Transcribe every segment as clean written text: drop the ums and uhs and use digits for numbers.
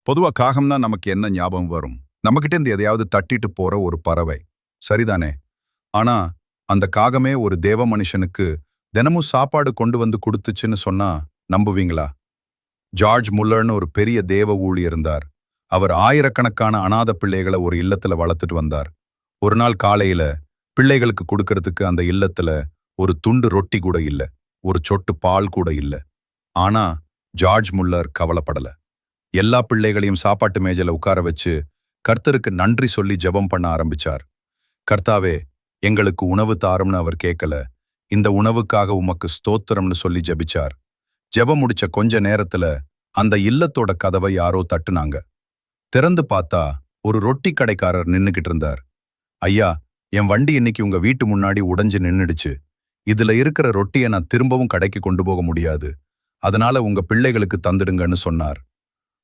பொதுவா காகம்னா நமக்கு என்ன ஞாபகம் வரும்? நம்மகிட்ட இருந்து எதையாவது தட்டிட்டு போற ஒரு பறவை. சரிதானே? ஆனா அந்த காகமே ஒரு தேவ மனுஷனுக்கு தினமும் சாப்பாடு கொண்டு வந்து கொடுத்துச்சுன்னு சொன்னா நம்புவீங்களா? ஜார்ஜ் முல்லர்னு ஒரு பெரிய தேவ ஊழியர் இருந்தார். அவர் ஆயிரக்கணக்கான அனாதை பிள்ளைகளை ஒரு இல்லத்துல வளர்த்துட்டு வந்தார். ஒரு நாள் காலையில பிள்ளைகளுக்கு கொடுக்கறதுக்கு அந்த இல்லத்துல ஒரு துண்டு ரொட்டி கூட இல்ல, ஒரு சொட்டு பால் கூட இல்ல. ஆனா ஜார்ஜ் முல்லர் கவலைப்படல. எல்லா பிள்ளைகளையும் சாப்பாட்டு மேஜையில உட்கார வச்சு கர்த்தருக்கு நன்றி சொல்லி ஜெபம் பண்ண ஆரம்பிச்சார். கர்த்தாவே, எங்களுக்கு உணவு தாரும்னு அவர் கேட்கல, இந்த உணவுக்காக உமக்கு ஸ்தோத்திரம்னு சொல்லி ஜெபிச்சார். ஜெபம் முடிச்ச கொஞ்ச நேரத்துல அந்த இல்லத்தோட கதவை யாரோ தட்டுனாங்க. திறந்து பார்த்தா ஒரு ரொட்டி கடைக்காரர் நின்னுகிட்டு இருந்தார். ஐயா, என் வண்டி இன்னைக்கு உங்க வீட்டு முன்னாடி உடைஞ்சு நின்னுடுச்சு. இதுல இருக்கிற ரொட்டியை நான் திரும்பவும் கடைக்கு கொண்டு போக முடியாது. அதனால உங்க பிள்ளைகளுக்கு தந்துடுங்கன்னு சொன்னார்.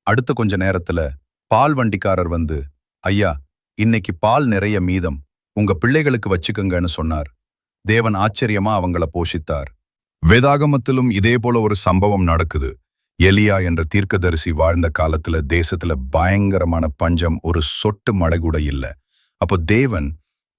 அடுத்த கொஞ்ச நேரத்துல பால் வண்டிக்காரர் வந்து, ஐயா, இன்னைக்கு பால் நிறைய மீதம், உங்க பிள்ளைகளுக்கு வச்சுக்கங்கன்னு சொன்னார். தேவன் ஆச்சரியமா அவங்கள போஷித்தார். வேதாகமத்திலும் இதே போல ஒரு சம்பவம் நடக்குது. எலியா என்ற தீர்க்கதரிசி வாழ்ந்த காலத்துல தேசத்துல பயங்கரமான பஞ்சம், ஒரு சொட்டு மழை கூட இல்ல. அப்போ தேவன்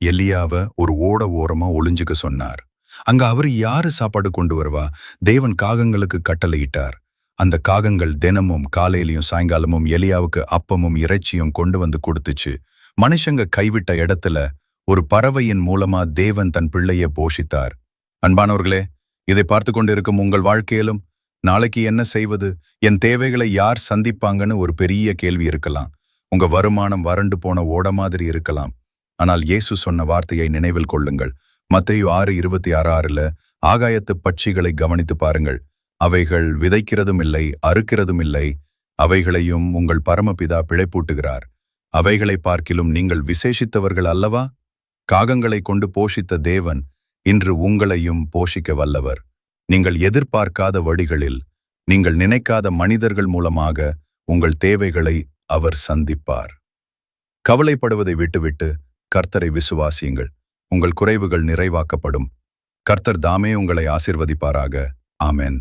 எலியாவை ஒரு ஓரமா ஒளிஞ்சுக்க சொன்னார். அங்க அவரு யாரு சாப்பாடு கொண்டு வருவா? தேவன் காகங்களுக்கு கட்டளையிட்டார். அந்த காகங்கள் தினமும் காலையிலையும் சாயங்காலமும் எலியாவுக்கு அப்பமும் இறைச்சியும் கொண்டு வந்து கொடுத்துச்சு. மனுஷங்க கைவிட்ட இடத்துல ஒரு பறவையின் மூலமா தேவன் தன் பிள்ளையை போஷித்தார். அன்பானவர்களே, இதை பார்த்து கொண்டிருக்கும் உங்கள் வாழ்க்கையிலும் நாளைக்கு என்ன செய்வது, என் தேவைகளை யார் சந்திப்பாங்கன்னு ஒரு பெரிய கேள்வி இருக்கலாம். உங்க வருமானம் வறண்டு போன ஓட மாதிரி இருக்கலாம். ஆனால் இயேசு சொன்ன வார்த்தையை நினைவில் கொள்ளுங்கள். மத்தேயு 6:26 ஆகாயத்து பட்சிகளை கவனித்து பாருங்கள். அவைகள் விதைக்கிறதும் இல்லை, அறுக்கிறதும் இல்லை, அவைகளையும் உங்கள் பரமபிதா பிழைப்பூட்டுகிறார். அவைகளை பார்க்கிலும் நீங்கள் விசேஷித்தவர்கள் அல்லவா? காகங்களை கொண்டு போஷித்த தேவன் இன்று உங்களையும் போஷிக்க வல்லவர். நீங்கள் எதிர்பார்க்காத வழிகளில், நீங்கள் நினைக்காத மனிதர்கள் மூலமாக உங்கள் தேவைகளை அவர் சந்திப்பார். கவலைப்படுவதை விட்டுவிட்டு கர்த்தரை விசுவாசியுங்கள். உங்கள் குறைவுகள் நிறைவாக்கப்படும். கர்த்தர் தாமே உங்களை ஆசீர்வதிப்பாராக. ஆமென்.